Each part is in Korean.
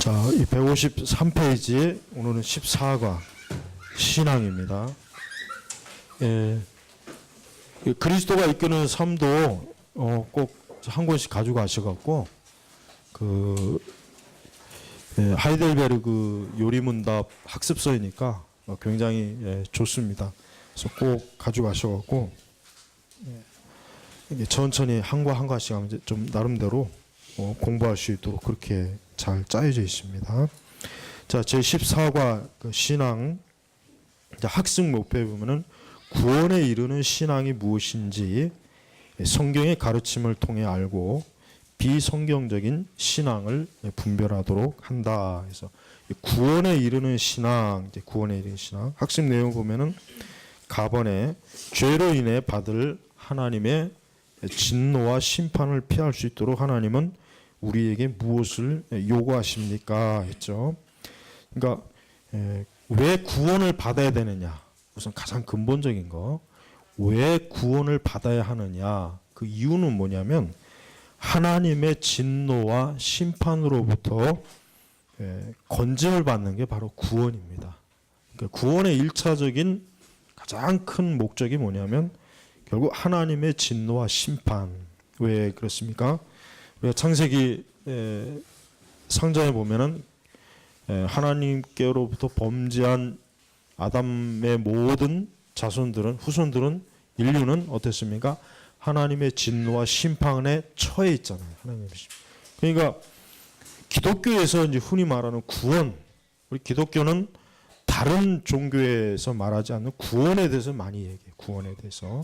자, 이 153페이지 오늘은 14과 신앙입니다. 예, 그리스도가 이끄는 삶도 꼭 한 권씩 가지고 가셔갖고 하이델베르그 요리문답 학습서이니까 굉장히 좋습니다. 그래서 꼭 가지고 가셔갖고 이게 천천히 한 과 한 과씩 하면 좀 나름대로 공부할 수 있도록 그렇게 잘 짜여져 있습니다. 자, 제 14과 신앙 학습 목표에 보면은 구원에 이르는 신앙이 무엇인지 성경의 가르침을 통해 알고 비성경적인 신앙을 분별하도록 한다. 그래서 구원에 이르는 신앙, 구원에 이르는 신앙 학습 내용 보면은 가번에 죄로 인해 받을 하나님의 진노와 심판을 피할 수 있도록 하나님은 우리에게 무엇을 요구하십니까? 했죠. 그러니까 왜 구원을 받아야 되느냐? 우선 가장 근본적인 거. 왜 구원을 받아야 하느냐? 그 이유는 뭐냐면 하나님의 진노와 심판으로부터 건짐을 받는 게 바로 구원입니다. 그러니까 구원의 1차적인 가장 큰 목적이 뭐냐면 결국 하나님의 진노와 심판. 왜 그렇습니까? 우리가 창세기 상장에 보면은 하나님께로부터 범죄한 아담의 모든 자손들은 후손들은 인류는 어땠습니까? 하나님의 진노와 심판에 처해 있잖아요. 하나님의 심판. 그러니까 기독교에서 이제 흔히 말하는 구원, 우리 기독교는 다른 종교에서 말하지 않는 구원에 대해서 많이 얘기해요. 구원에 대해서.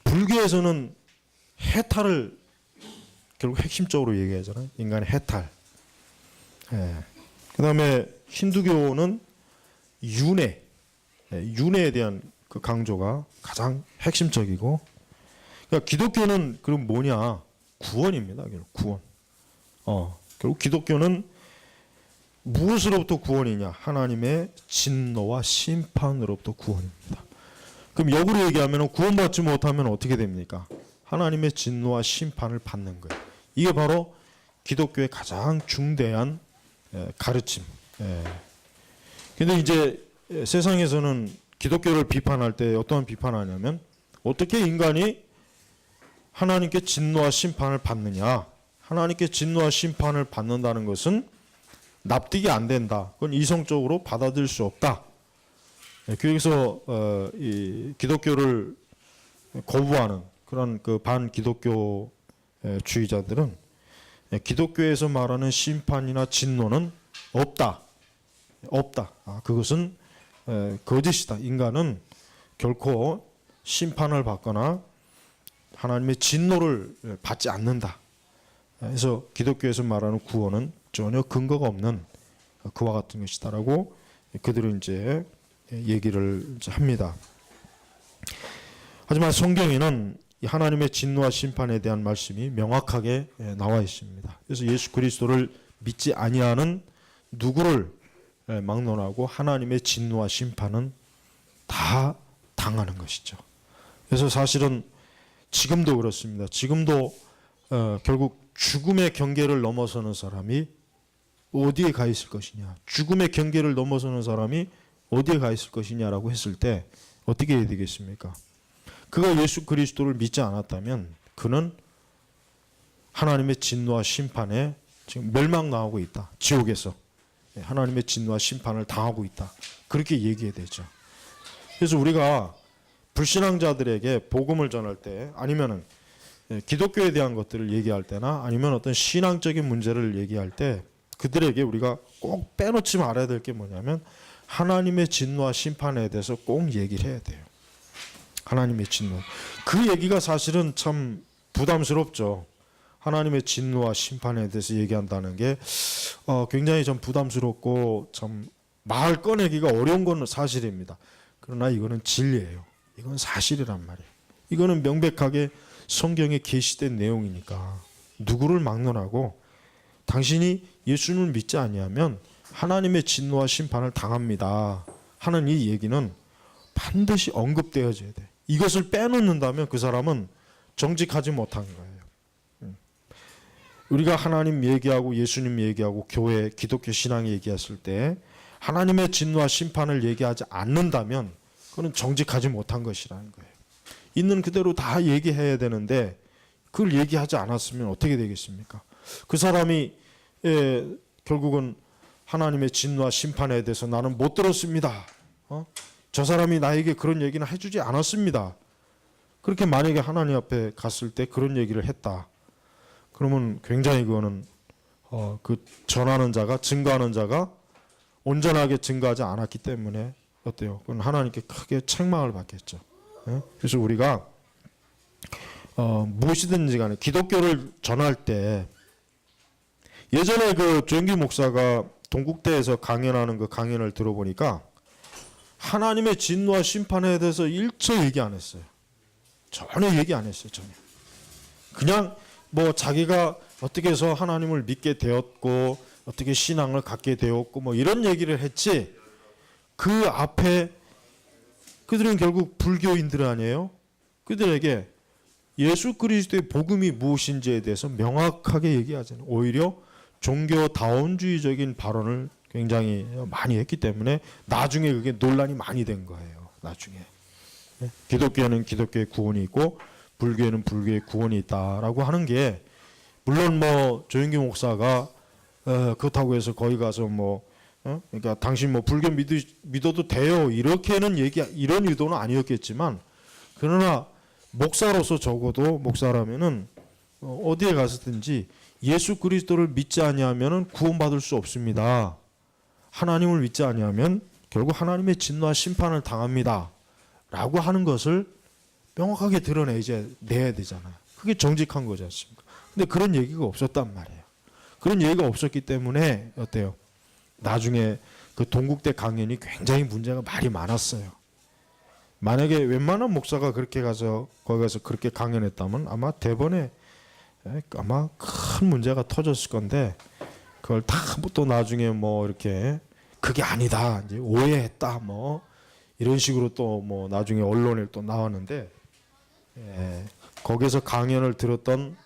불교에서는 해탈을 결국 핵심적으로 얘기하잖아요. 인간의 해탈. 그 다음에 힌두교는 윤회, 윤회에 대한 그 강조가 가장 핵심적이고, 그러니까 기독교는 그럼 뭐냐? 구원입니다. 결국 구원. 결국 기독교는 무엇으로부터 구원이냐? 하나님의 진노와 심판으로부터 구원입니다. 그럼 역으로 얘기하면 구원받지 못하면 어떻게 됩니까? 하나님의 진노와 심판을 받는 거예요. 이게 바로 기독교의 가장 중대한 가르침. 근데 이제 세상에서는 기독교를 비판할 때 어떠한 비판하냐면 어떻게 인간이 하나님께 진노와 심판을 받느냐? 하나님께 진노와 심판을 받는다는 것은 납득이 안 된다. 그건 이성적으로 받아들일 수 없다. 그래서 이 기독교를 거부하는 그런 그 반기독교 주의자들은 기독교에서 말하는 심판이나 진노는 없다. 그것은 거짓이다. 인간은 결코 심판을 받거나 하나님의 진노를 받지 않는다. 그래서 기독교에서 말하는 구원은 전혀 근거가 없는 그와 같은 것이다라고 그들은 이제 얘기를 합니다. 하지만 성경에는 하나님의 진노와 심판에 대한 말씀이 명확하게 나와 있습니다. 그래서 예수 그리스도를 믿지 아니하는 누구를 막론하고 하나님의 진노와 심판은 다 당하는 것이죠. 그래서 사실은 지금도 그렇습니다. 지금도 결국 죽음의 경계를 넘어서는 사람이 어디에 가 있을 것이냐? 죽음의 경계를 넘어서는 사람이 어디에 가 있을 것이냐라고 했을 때 어떻게 해야 되겠습니까? 그가 예수 그리스도를 믿지 않았다면 그는 하나님의 진노와 심판에 지금 멸망당하고 있다. 지옥에서 하나님의 진노와 심판을 당하고 있다. 그렇게 얘기해야 되죠. 그래서 우리가 불신앙자들에게 복음을 전할 때 아니면은 기독교에 대한 것들을 얘기할 때나 아니면 어떤 신앙적인 문제를 얘기할 때 그들에게 우리가 꼭 빼놓지 말아야 될 게 뭐냐면 하나님의 진노와 심판에 대해서 꼭 얘기를 해야 돼요. 하나님의 진노. 그 얘기가 사실은 참 부담스럽죠. 하나님의 진노와 심판에 대해서 얘기한다는 게 굉장히 좀 부담스럽고 참 말 꺼내기가 어려운 건 사실입니다. 그러나 이거는 진리예요. 이건 사실이란 말이에요. 이거는 명백하게 성경에 게시된 내용이니까 누구를 막론하고 당신이 예수님을 믿지 아니하면 하나님의 진노와 심판을 당합니다 하는 이 얘기는 반드시 언급되어져야 돼. 이것을 빼놓는다면 그 사람은 정직하지 못한 거예요. 우리가 하나님 얘기하고 예수님 얘기하고 교회, 기독교 신앙 얘기했을 때 하나님의 진노와 심판을 얘기하지 않는다면 그건 정직하지 못한 것이라는 거예요. 있는 그대로 다 얘기해야 되는데 그걸 얘기하지 않았으면 어떻게 되겠습니까? 그 사람이 결국은 하나님의 진노와 심판에 대해서 나는 못 들었습니다. 저 사람이 나에게 그런 얘기는 해주지 않았습니다. 그렇게 만약에 하나님 앞에 갔을 때 그런 얘기를 했다. 그러면 굉장히 그거는 그 전하는 자가, 증거하는 자가 온전하게 증거하지 않았기 때문에 어때요? 그건 하나님께 크게 책망을 받겠죠. 그래서 우리가 무엇이든지 간에 기독교를 전할 때 예전에 그 조영기 목사가 동국대에서 강연하는 그 강연을 들어보니까 하나님의 진노와 심판에 대해서 일체 얘기 안 했어요. 전혀 얘기 안 했어요. 전혀. 그냥 뭐 자기가 어떻게 해서 하나님을 믿게 되었고 어떻게 신앙을 갖게 되었고 뭐 이런 얘기를 했지, 그 앞에 그들은 결국 불교인들 아니에요? 그들에게 예수 그리스도의 복음이 무엇인지에 대해서 명확하게 얘기하잖아요. 오히려 종교다원주의적인 발언을 굉장히 많이 했기 때문에 나중에 그게 논란이 많이 된 거예요. 나중에. 기독교에는 기독교의 구원이 있고 불교에는 불교의 구원이 있다라고 하는 게, 물론 뭐 조영기 목사가 그렇다고 해서 거기 가서 뭐 그러니까 당신 뭐 불교 믿어도 돼요 이렇게는 이런 의도는 아니었겠지만, 그러나 목사로서 적어도 목사라면은 어디에 가서든지 예수 그리스도를 믿지 아니하면은 구원받을 수 없습니다. 하나님을 믿지 아니하면 결국 하나님의 진노와 심판을 당합니다. 라고 하는 것을 명확하게 내야 되잖아요. 그게 정직한 거지 않습니까? 근데 그런 얘기가 없었단 말이에요. 그런 얘기가 없었기 때문에 어때요? 나중에 그 동국대 강연이 굉장히 문제가 말이 많았어요. 만약에 웬만한 목사가 그렇게 가서 거기 가서 그렇게 강연했다면 아마 대번에 아마 큰 문제가 터졌을 건데, 그걸 다 또 나중에 뭐 이렇게 그게 아니다 이제 오해했다 뭐 이런 식으로 또 뭐 나중에 언론에 또 나왔는데, 거기서 강연을 들었던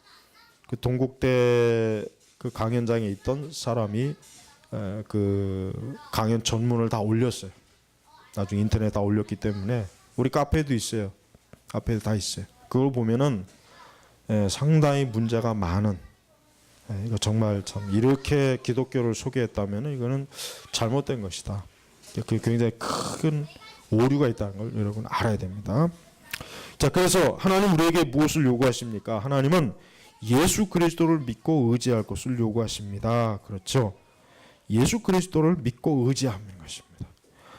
그 동국대 그 강연장에 있던 사람이 그 강연 전문을 다 올렸어요. 나중에 인터넷에 다 올렸기 때문에 우리 카페에도 있어요. 카페에 다 있어요. 그걸 보면은 상당히 문제가 많은, 이거 정말 참 이렇게 기독교를 소개했다면 이거는 잘못된 것이다. 그 굉장히 큰 오류가 있다는 걸 여러분 알아야 됩니다. 자, 그래서 하나님 우리에게 무엇을 요구하십니까? 하나님은 예수 그리스도를 믿고 의지할 것을 요구하십니다. 그렇죠? 예수 그리스도를 믿고 의지하는 것입니다.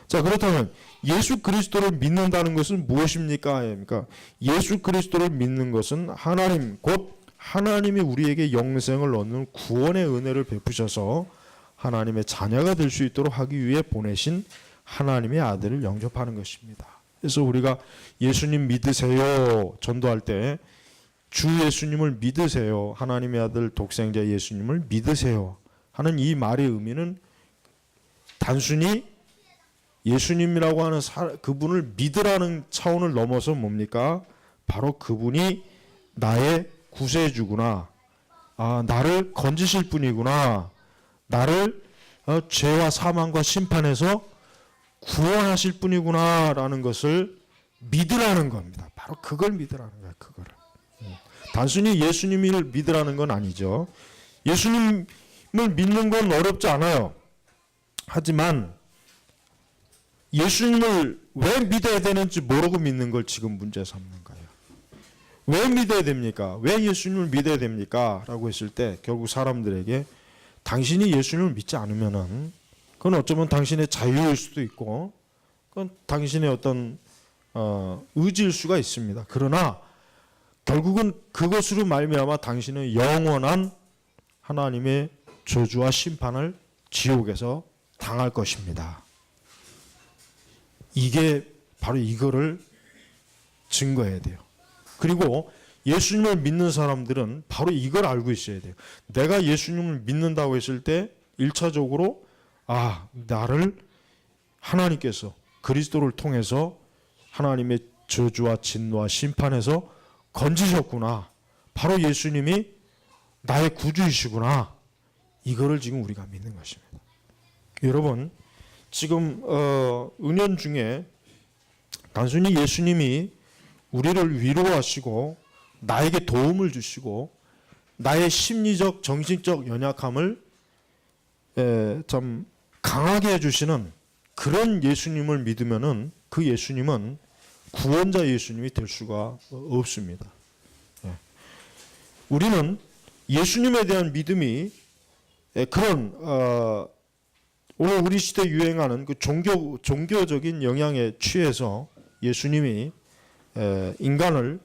자, 그렇다면 예수 그리스도를 믿는다는 것은 무엇입니까? 그러니까 예수 그리스도를 믿는 것은 하나님 곧 하나님이 우리에게 영생을 얻는 구원의 은혜를 베푸셔서 하나님의 자녀가 될 수 있도록 하기 위해 보내신 하나님의 아들을 영접하는 것입니다. 그래서 우리가 예수님 믿으세요 전도할 때 주 예수님을 믿으세요, 하나님의 아들 독생자 예수님을 믿으세요 하는 이 말의 의미는 단순히 예수님이라고 하는 그분을 믿으라는 차원을 넘어서 뭡니까? 바로 그분이 나의 구세주구나, 나를 건지실 분이구나, 나를 죄와 사망과 심판에서 구원하실 분이구나 라는 것을 믿으라는 겁니다. 바로 그걸 믿으라는 거예요. 그거를. 단순히 예수님을 믿으라는 건 아니죠. 예수님을 믿는 건 어렵지 않아요. 하지만 예수님을 왜 믿어야 되는지 모르고 믿는 걸 지금 문제 삼는 거예요. 왜 믿어야 됩니까? 왜 예수님을 믿어야 됩니까? 라고 했을 때 결국 사람들에게 당신이 예수님을 믿지 않으면은 그건 어쩌면 당신의 자유일 수도 있고 그건 당신의 어떤 의지일 수가 있습니다. 그러나 결국은 그것으로 말미암아 당신은 영원한 하나님의 저주와 심판을 지옥에서 당할 것입니다. 이게 바로 이거를 증거해야 돼요. 그리고 예수님을 믿는 사람들은 바로 이걸 알고 있어야 돼요. 내가 예수님을 믿는다고 했을 때 1차적으로 나를 하나님께서 그리스도를 통해서 하나님의 저주와 진노와 심판에서 건지셨구나. 바로 예수님이 나의 구주이시구나. 이거를 지금 우리가 믿는 것입니다. 여러분, 지금 은연 중에 단순히 예수님이 우리를 위로하시고 나에게 도움을 주시고 나의 심리적 정신적 연약함을 좀 강하게 해주시는 그런 예수님을 믿으면은 그 예수님은 구원자 예수님이 될 수가 없습니다. 우리는 예수님에 대한 믿음이 그런 오늘 우리 시대에 유행하는 그 종교적인 영향에 취해서 예수님이 인간을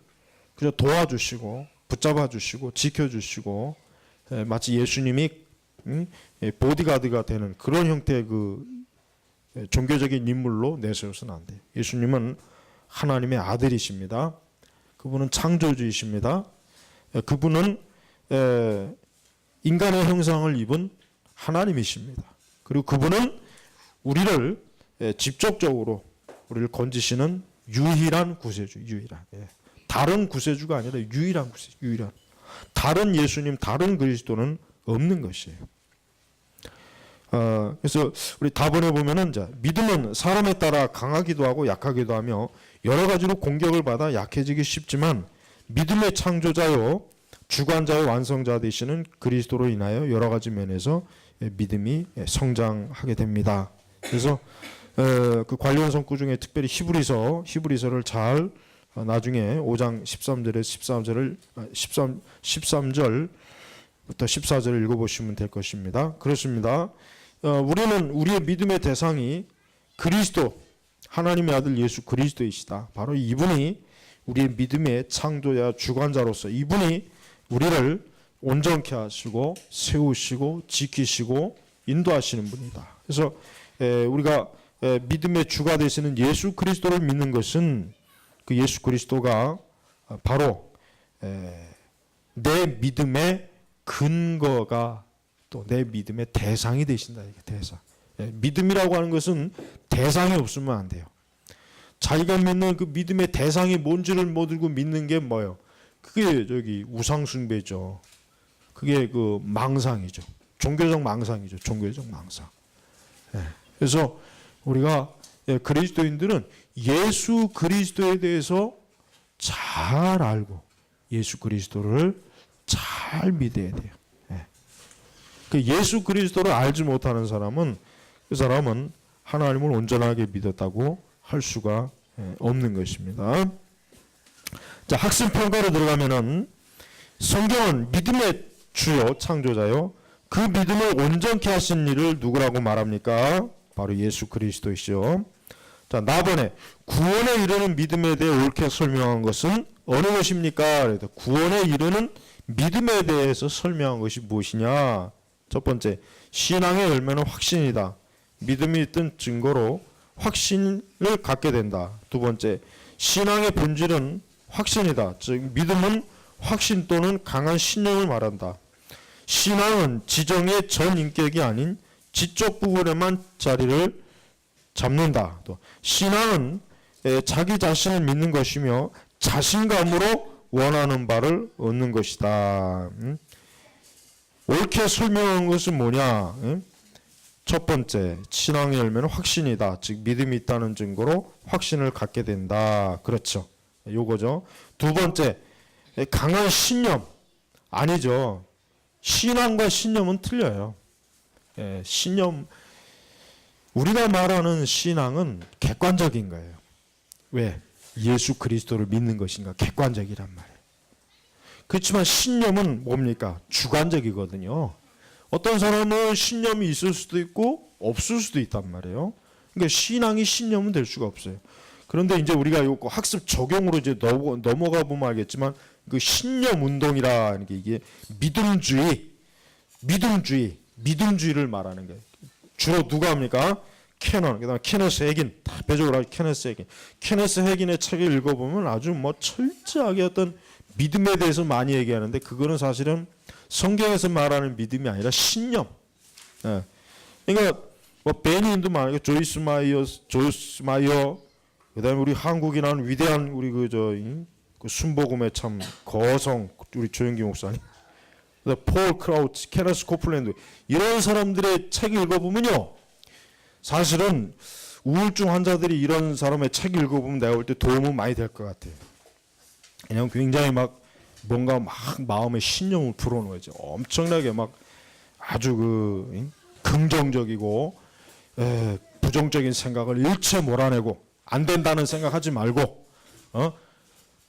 그저 도와주시고 붙잡아 주시고 지켜주시고 마치 예수님이 보디가드가 되는 그런 형태의 그 종교적인 인물로 내세워서는 안 돼요. 예수님은 하나님의 아들이십니다. 그분은 창조주이십니다. 그분은 인간의 형상을 입은 하나님이십니다. 그리고 그분은 우리를 직접적으로 우리를 건지시는 유일한 구세주, 유일한. 다른 구세주가 아니라 유일한 구세주, 유일한. 다른 예수님, 다른 그리스도는 없는 것이에요. 그래서 우리 다번에 보면은 믿음은 사람에 따라 강하기도 하고 약하기도 하며 여러 가지로 공격을 받아 약해지기 쉽지만 믿음의 창조자요 주관자요 완성자 되시는 그리스도로 인하여 여러 가지 면에서 믿음이 성장하게 됩니다. 그래서 그 관련 성구 중에 특별히 히브리서를 잘 나중에 5장 13절부터 14절을 읽어보시면 될 것입니다. 그렇습니다. 우리는 우리의 믿음의 대상이 그리스도, 하나님의 아들 예수 그리스도이시다. 바로 이분이 우리의 믿음의 창조자 주관자로서 이분이 우리를 온전케 하시고 세우시고 지키시고 인도하시는 분이다. 그래서 우리가 믿음의 주가 되시는 예수 그리스도를 믿는 것은 그 예수 그리스도가 바로 내 믿음의 근거가 또 내 믿음의 대상이 되신다. 이게 대상. 믿음이라고 하는 것은 대상이 없으면 안 돼요. 자기가 믿는 그 믿음의 대상이 뭔지를 못 알고 믿는 게 뭐예요? 그게 우상숭배죠. 그게 그 망상이죠. 종교적 망상이죠. 종교적 망상. 그래서 우리가 그리스도인들은 예수 그리스도에 대해서 잘 알고 예수 그리스도를 잘 믿어야 돼요. 그 예수 그리스도를 알지 못하는 사람은 그 사람은 하나님을 온전하게 믿었다고 할 수가 없는 것입니다. 자, 학습 평가로 들어가면은 성경은 믿음의 주요 창조자요 그 믿음을 온전케 하신 이를 누구라고 말합니까? 바로 예수 그리스도이시죠. 자, 나번에 구원에 이르는 믿음에 대해 옳게 설명한 것은 어느 것입니까? 구원에 이르는 믿음에 대해서 설명한 것이 무엇이냐? 첫 번째, 신앙의 열매는 확신이다. 믿음이 있던 증거로 확신을 갖게 된다. 두 번째, 신앙의 본질은 확신이다. 즉 믿음은 확신 또는 강한 신념을 말한다. 신앙은 지정의 전 인격이 아닌 지적 부분에만 자리를 잡는다. 또 신앙은 자기 자신을 믿는 것이며 자신감으로 원하는 바를 얻는 것이다. 옳게 설명한 것은 뭐냐? 첫 번째, 신앙의 열매는 확신이다. 즉 믿음이 있다는 증거로 확신을 갖게 된다. 그렇죠. 요거죠. 두 번째, 강한 신념. 아니죠. 신앙과 신념은 틀려요. 신념, 우리가 말하는 신앙은 객관적인 거예요. 왜? 예수 그리스도를 믿는 것인가? 객관적이란 말이에요. 그렇지만 신념은 뭡니까? 주관적이거든요. 어떤 사람은 신념이 있을 수도 있고 없을 수도 있단 말이에요. 그러니까 신앙이 신념은 될 수가 없어요. 그런데 이제 우리가 이거 학습 적용으로 이제 넘어가 보면 알겠지만 그 신념 운동이라는 게 이게 믿음주의를 말하는 거예요. 주로 누가 합니까? 캐넌, 그다음에 케네스 해긴, 대표적으로 케네스 해긴. 케네스 해긴의 책을 읽어보면 아주 철저하게 어떤 믿음에 대해서 많이 얘기하는데 그거는 사실은 성경에서 말하는 믿음이 아니라 신념. 그러니까 베니인도 많고 조이스 마이어, 그다음에 우리 한국이라는 위대한 우리 그 순복음의 참 거성 우리 조영기 목사님. 폴 크라우치, 케너스 코플랜드 이런 사람들의 책을 읽어보면요, 사실은 우울증 환자들이 이런 사람의 책 읽어보면 내가 볼 때 도움은 많이 될 것 같아요. 그냥 굉장히 막 뭔가 막 마음에 신념을 불어오는 거죠. 엄청나게 막 아주 긍정적이고 부정적인 생각을 일체 몰아내고 안 된다는 생각하지 말고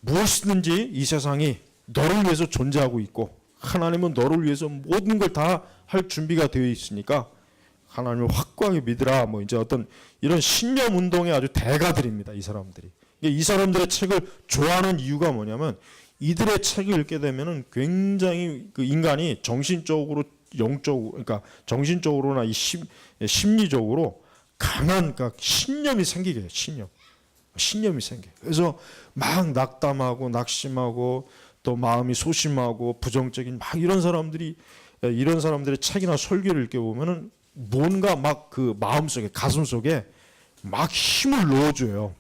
무엇이든지 이 세상이 너를 위해서 존재하고 있고 하나님은 너를 위해서 모든 걸 다 할 준비가 되어 있으니까 하나님을 확고하게 믿으라. 뭐 이제 어떤 이런 신념 운동의 아주 대가들입니다. 이 사람들이. 이 사람들의 책을 좋아하는 이유가 뭐냐면 이들의 책을 읽게 되면은 굉장히 그 인간이 정신적으로 영적으로 그러니까 정신적으로나 심리적으로 강한 그러니까 신념이 생기게 해요. 신념이 생겨요. 그래서 막 낙담하고 낙심하고 또 마음이 소심하고 부정적인 막 이런 사람들의 책이나 설교를 읽게 보면은 뭔가 막 그 마음속에 가슴 속에 막 힘을 넣어줘요.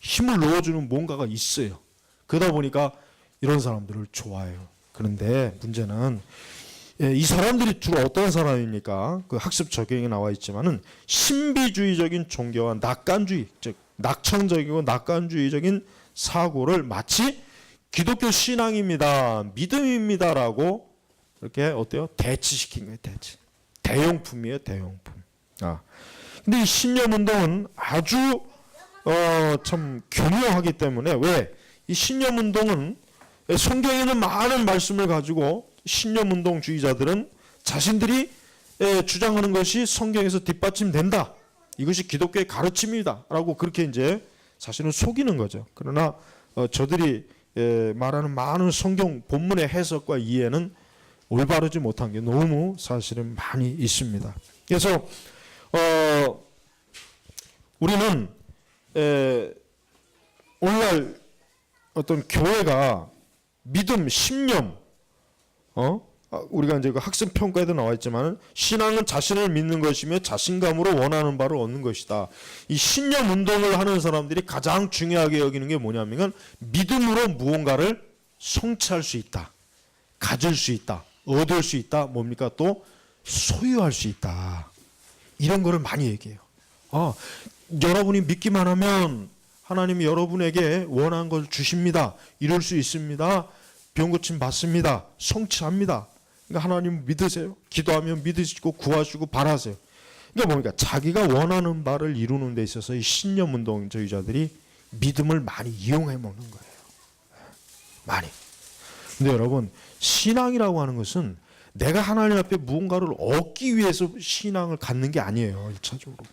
힘을 넣어주는 뭔가가 있어요. 그러다 보니까 이런 사람들을 좋아해요. 그런데 문제는 이 사람들이 주로 어떤 사람입니까? 그 학습 적용에 나와 있지만은 신비주의적인 종교와 낙관주의, 즉 낙천적이고 낙관주의적인 사고를 마치 기독교 신앙입니다, 믿음입니다라고 이렇게 어때요? 대치시킨 거예요. 대용품이에요, 대용품. 근데 이 신념운동은 아주 참 교묘하기 때문에 왜 이 신념운동은 성경에 있는 많은 말씀을 가지고 신념운동주의자들은 자신들이 주장하는 것이 성경에서 뒷받침된다. 이것이 기독교의 가르침이다. 라고 그렇게 이제 사실은 속이는 거죠. 그러나 저들이 말하는 많은 성경 본문의 해석과 이해는 올바르지 못한 게 너무 사실은 많이 있습니다. 그래서 우리는 오늘날 어떤 교회가 믿음, 신념, 우리가 이제 그 학습 평가에도 나와 있지만 신앙은 자신을 믿는 것이며 자신감으로 원하는 바를 얻는 것이다. 이 신념 운동을 하는 사람들이 가장 중요하게 여기는 게 뭐냐면 믿음으로 무언가를 성취할 수 있다, 가질 수 있다, 얻을 수 있다, 뭡니까? 또 소유할 수 있다. 이런 거를 많이 얘기해요. 여러분이 믿기만 하면 하나님이 여러분에게 원하는 걸 주십니다. 이룰 수 있습니다. 병 고침 받습니다. 성취합니다. 그러니까 하나님 믿으세요. 기도하면 믿으시고 구하시고 바라세요. 그러니까 뭡니까? 자기가 원하는 바를 이루는 데 있어서 이 신념운동주의자들이 믿음을 많이 이용해 먹는 거예요. 많이. 근데 여러분, 신앙이라고 하는 것은 내가 하나님 앞에 무언가를 얻기 위해서 신앙을 갖는 게 아니에요. 1차적으로.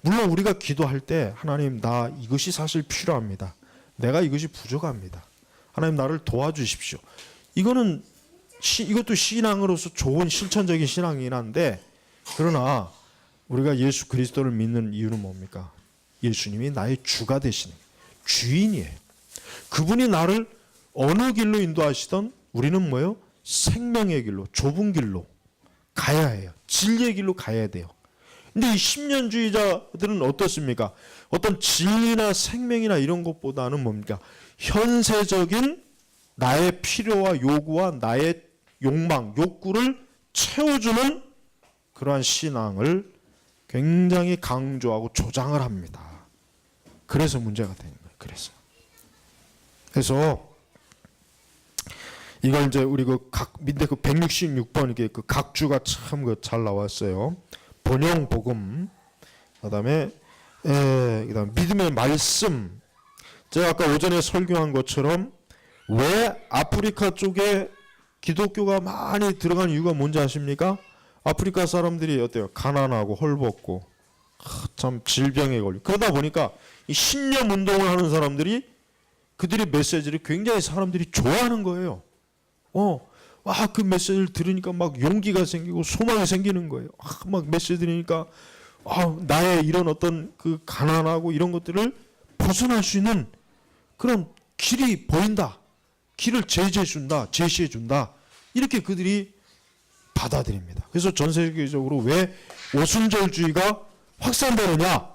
물론 우리가 기도할 때 하나님 나 이것이 사실 필요합니다. 내가 이것이 부족합니다. 하나님 나를 도와주십시오. 이것도 신앙으로서 좋은 실천적인 신앙이긴 한데, 그러나 우리가 예수 그리스도를 믿는 이유는 뭡니까? 예수님이 나의 주가 되시는 주인이에요. 그분이 나를 어느 길로 인도하시던 우리는 뭐예요? 생명의 길로, 좁은 길로 가야 해요. 진리의 길로 가야 돼요. 근데 이 십년주의자들은 어떻습니까? 어떤 진리나 생명이나 이런 것보다는 뭡니까? 현세적인 나의 필요와 요구와 나의 욕망, 욕구를 채워주는 그러한 신앙을 굉장히 강조하고 조장을 합니다. 그래서 문제가 되는 거예요. 그래서 이걸 이제 우리 밑에 166번 이게 그 각주가 참 잘 나왔어요. 번영 복음, 그다음에 믿음의 말씀. 제가 아까 오전에 설교한 것처럼 왜 아프리카 쪽에 기독교가 많이 들어간 이유가 뭔지 아십니까? 아프리카 사람들이 어때요? 가난하고 헐벗고 참 질병에 걸리고 그러다 보니까 이 신념 운동을 하는 사람들이 그들의 메시지를 굉장히 사람들이 좋아하는 거예요. 그 메시지를 들으니까 막 용기가 생기고 소망이 생기는 거예요. 막 메시지 들으니까 나의 이런 어떤 그 가난하고 이런 것들을 벗어날 수 있는 그런 길이 보인다. 길을 제시해 준다. 이렇게 그들이 받아들입니다. 그래서 전 세계적으로 왜 오순절주의가 확산되느냐?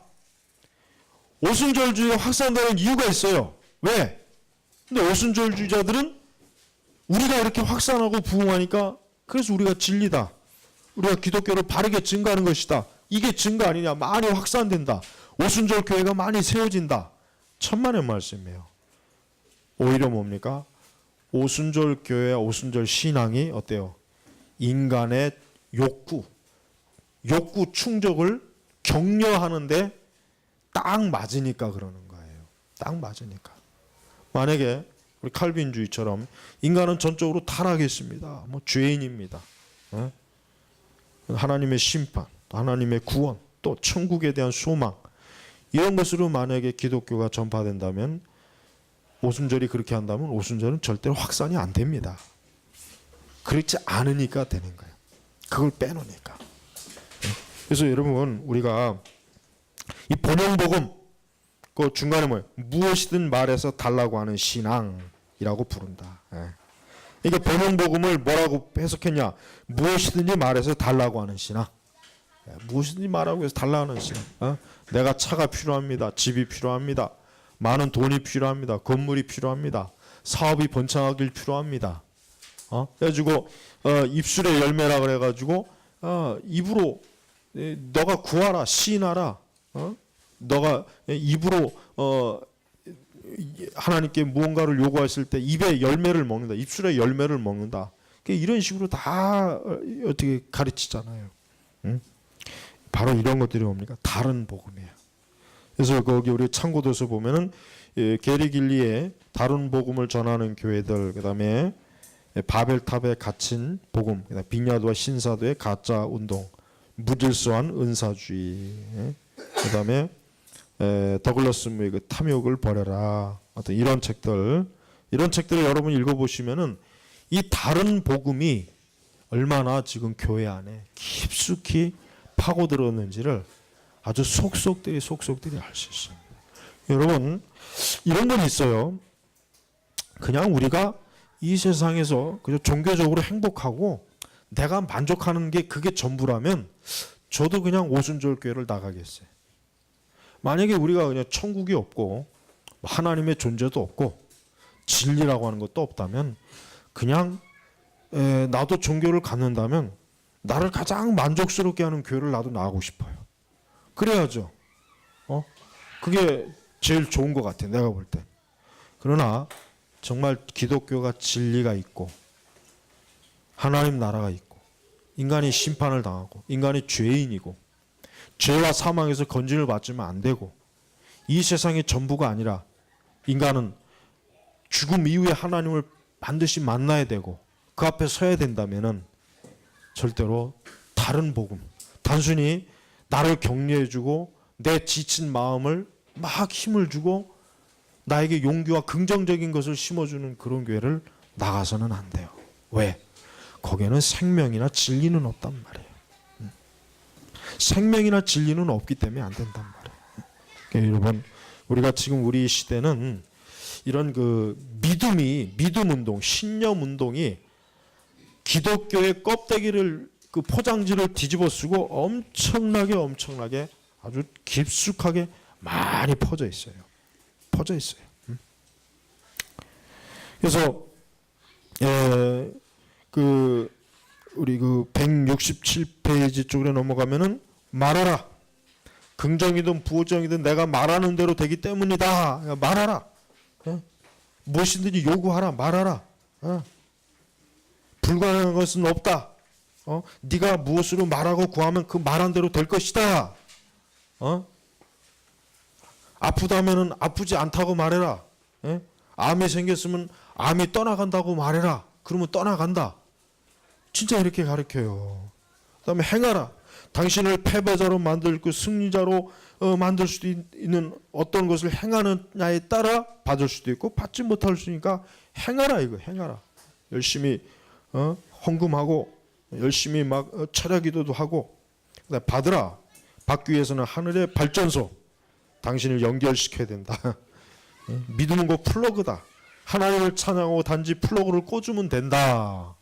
오순절주의가 확산되는 이유가 있어요. 왜? 근데 오순절주의자들은 우리가 이렇게 확산하고 부흥하니까 그래서 우리가 진리다. 우리가 기독교를 바르게 증거하는 것이다. 이게 증거 아니냐. 많이 확산된다. 오순절 교회가 많이 세워진다. 천만의 말씀이에요. 오히려 뭡니까? 오순절 교회, 오순절 신앙이 어때요? 인간의 욕구 충족을 격려하는데 딱 맞으니까 그러는 거예요. 딱 맞으니까. 만약에 우리 칼빈주의처럼 인간은 전적으로 타락했습니다. 뭐 죄인입니다. 하나님의 심판, 하나님의 구원, 또 천국에 대한 소망, 이런 것으로 만약에 기독교가 전파된다면, 오순절이 그렇게 한다면 오순절은 절대로 확산이 안 됩니다. 그렇지 않으니까 되는 거예요. 그걸 빼놓으니까. 그래서 여러분, 우리가 이 본영복음 그 중간에 뭐예요? 무엇이든 말해서 달라고 하는 신앙이라고 부른다. 이게 본영복음을 뭐라고 해석했냐? 무엇이든지 말해서 달라고 하는 신앙. 무엇이든지 말하고 해서 달라고 하는 신앙. 내가 차가 필요합니다. 집이 필요합니다. 많은 돈이 필요합니다. 건물이 필요합니다. 사업이 번창하길 필요합니다. 그래가지고 입술의 열매라 그래가지고 입으로 너가 구하라, 시인하라. 너가 입으로 하나님께 무언가를 요구했을 때 입의 열매를 먹는다. 입술의 열매를 먹는다. 이런 식으로 다 어떻게 가르치잖아요. 바로 이런 것들이 뭡니까? 다른 복음이에요. 그래서 거기 우리 참고도서 보면은 게리길리에 다른 복음을 전하는 교회들, 그다음에 바벨탑에 갇힌 복음, 그다음에 빅야드와 신사도의 가짜 운동, 무질서한 은사주의, 그다음에 더글러스 무의 그 탐욕을 버려라. 어떤 이런 책들을 여러분 읽어보시면은 이 다른 복음이 얼마나 지금 교회 안에 깊숙이 파고들었는지를 아주 속속들이 알 수 있습니다. 여러분, 이런 건 있어요. 그냥 우리가 이 세상에서 그저 종교적으로 행복하고 내가 만족하는 게 그게 전부라면 저도 그냥 오순절 교회를 나가겠어요. 만약에 우리가 그냥 천국이 없고 하나님의 존재도 없고 진리라고 하는 것도 없다면 그냥 나도 종교를 갖는다면 나를 가장 만족스럽게 하는 교회를 나도 나가고 싶어요. 그래야죠. 그게 제일 좋은 것 같아요. 내가 볼 때. 그러나 정말 기독교가 진리가 있고 하나님 나라가 있고 인간이 심판을 당하고 인간이 죄인이고 죄와 사망에서 건진을 받지면 안 되고 이 세상의 전부가 아니라 인간은 죽음 이후에 하나님을 반드시 만나야 되고 그 앞에 서야 된다면은 절대로 다른 복음, 단순히 나를 격려해주고 내 지친 마음을 막 힘을 주고 나에게 용기와 긍정적인 것을 심어주는 그런 교회를 나가서는 안 돼요. 왜? 거기에는 생명이나 진리는 없단 말이에요. 생명이나 진리는 없기 때문에 안 된단 말이에요. 그러니까 여러분, 우리가 지금 우리 시대는 이런 그 믿음 운동, 신념 운동이 기독교의 껍데기를 그 포장지를 뒤집어 쓰고 엄청나게 아주 깊숙하게 많이 퍼져 있어요. 그래서 우리 그 167페이지 쪽으로 넘어가면은 말하라. 긍정이든 부정이든 내가 말하는 대로 되기 때문이다. 말하라. 무엇이든지 요구하라. 말하라. 불가능한 것은 없다. 네가 무엇으로 말하고 구하면 그 말한 대로 될 것이다. 아프다면은 아프지 않다고 말해라. 암이 생겼으면 암이 떠나간다고 말해라. 그러면 떠나간다. 진짜 이렇게 가르쳐요. 그다음에 행하라. 당신을 패배자로 만들고 승리자로 만들 수도 있는 어떤 것을 행하느냐에 따라 받을 수도 있고 받지 못할 수 있으니까 행하라. 이거 행하라. 열심히 헌금하고 열심히 막 철야기도도 하고 그다음에 받으라. 받기 위해서는 하늘의 발전소 당신을 연결시켜야 된다. 믿음은 그 플러그다. 하나님을 찬양하고 단지 플러그를 꽂으면 된다.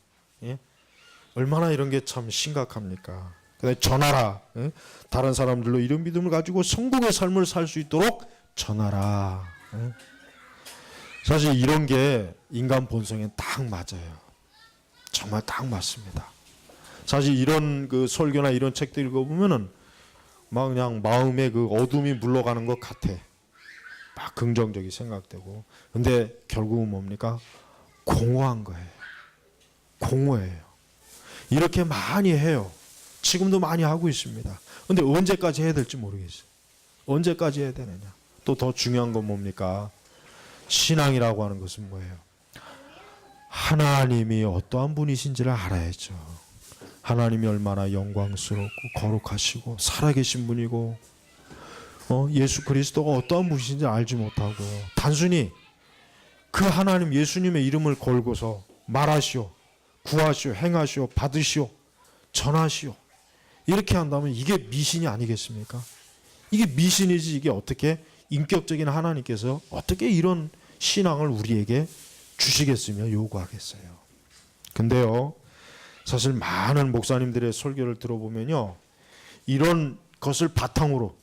얼마나 이런 게 참 심각합니까? 그다음에 전하라. 다른 사람들로 이런 믿음을 가지고 성공의 삶을 살 수 있도록 전하라. 사실 이런 게 인간 본성에 딱 맞아요. 정말 딱 맞습니다. 사실 이런 그 설교나 이런 책들 읽어보면은 막 그냥 마음에 그 어둠이 물러가는 것 같아. 막 긍정적이 생각되고. 근데 결국은 뭡니까? 공허한 거예요. 공허해요. 이렇게 많이 해요. 지금도 많이 하고 있습니다. 근데 언제까지 해야 될지 모르겠어요. 언제까지 해야 되느냐. 또 더 중요한 건 뭡니까? 신앙이라고 하는 것은 뭐예요? 하나님이 어떠한 분이신지를 알아야죠. 하나님이 얼마나 영광스럽고 거룩하시고 살아계신 분이고 예수 그리스도가 어떠한 분이신지 알지 못하고 단순히 그 하나님 예수님의 이름을 걸고서 말하시오, 구하시오, 행하시오, 받으시오, 전하시오 이렇게 한다면 이게 미신이 아니겠습니까? 이게 미신이지 이게 어떻게 인격적인 하나님께서 어떻게 이런 신앙을 우리에게 주시겠으며 요구하겠어요. 근데요 사실 많은 목사님들의 설교를 들어보면요 이런 것을 바탕으로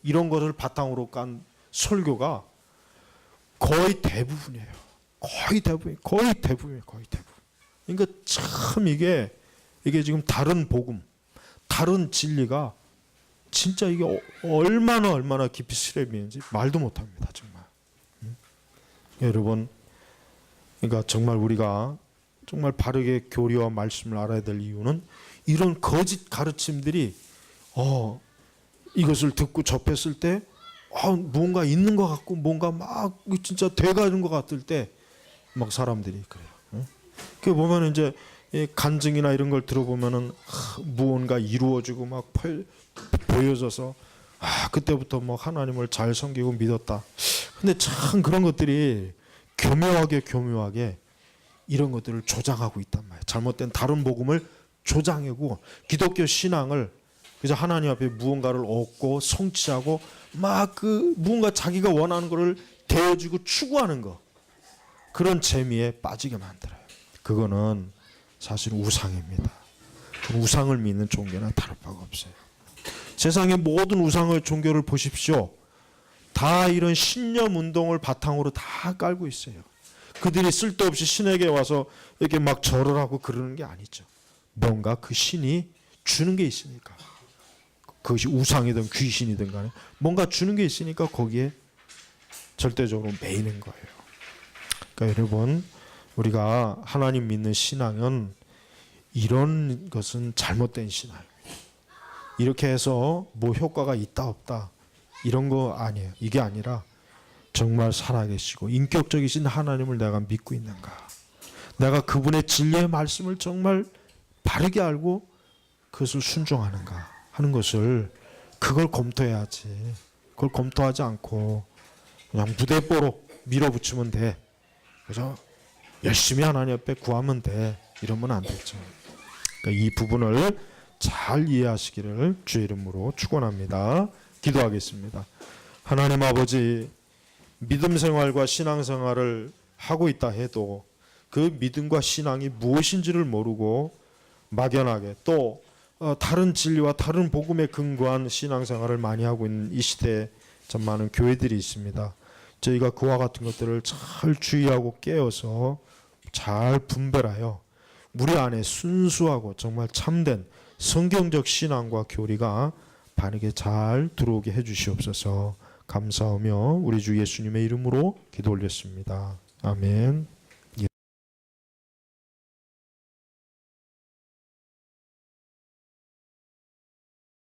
깐 설교가 거의 대부분이에요. 거의 대부분. 그러니까 참 이게 지금 다른 복음, 다른 진리가 진짜 이게 얼마나 깊이 스레미는지 말도 못합니다. 정말. 여러분, 그러니까 정말 우리가 정말 바르게 교리와 말씀을 알아야 될 이유는 이런 거짓 가르침들이 이것을 듣고 접했을 때 뭔가 있는 것 같고 뭔가 막 진짜 돼가는 것 같을 때 막 사람들이 그래요. 그 보면 이제 간증이나 이런 걸 들어보면은 무언가 이루어지고 막 보여져서 그때부터 뭐 하나님을 잘 섬기고 믿었다. 근데 참 그런 것들이 교묘하게 이런 것들을 조장하고 있단 말이에요. 잘못된 다른 복음을 조장하고 기독교 신앙을 그래서 하나님 앞에 무언가를 얻고 성취하고 막 그 무언가 자기가 원하는 것을 대해주고 추구하는 거 그런 재미에 빠지게 만들어요. 그거는 사실 우상입니다. 우상을 믿는 종교는 다를 바가 없어요. 세상의 모든 우상의 종교를 보십시오. 다 이런 신념 운동을 바탕으로 다 깔고 있어요. 그들이 쓸데없이 신에게 와서 이렇게 막 절을 하고 그러는 게 아니죠. 뭔가 그 신이 주는 게 있으니까. 그것이 우상이든 귀신이든 간에 뭔가 주는 게 있으니까 거기에 절대적으로 매이는 거예요. 그러니까 여러분 우리가 하나님 믿는 신앙은 이런 것은 잘못된 신앙입니다. 이렇게 해서 뭐 효과가 있다 없다 이런 거 아니에요. 이게 아니라 정말 살아계시고 인격적이신 하나님을 내가 믿고 있는가, 내가 그분의 진리의 말씀을 정말 바르게 알고 그것을 순종하는가 하는 것을 그걸 검토해야지. 그걸 검토하지 않고 그냥 무대뽀로 밀어붙이면 돼. 그래서 열심히 하나님 앞에 구하면 돼. 이러면 안 되죠. 그러니까 이 부분을 잘 이해하시기를 주의 이름으로 축원합니다. 기도하겠습니다. 하나님 아버지, 믿음 생활과 신앙 생활을 하고 있다 해도 그 믿음과 신앙이 무엇인지를 모르고 막연하게 또 다른 진리와 다른 복음에 근거한 신앙 생활을 많이 하고 있는 이 시대에 참 많은 교회들이 있습니다. 저희가 그와 같은 것들을 잘 주의하고 깨어서 잘 분별하여 우리 안에 순수하고 정말 참된 성경적 신앙과 교리가 바르게 잘 들어오게 해주시옵소서. 감사하며 우리 주 예수님의 이름으로 기도 올렸습니다. 아멘.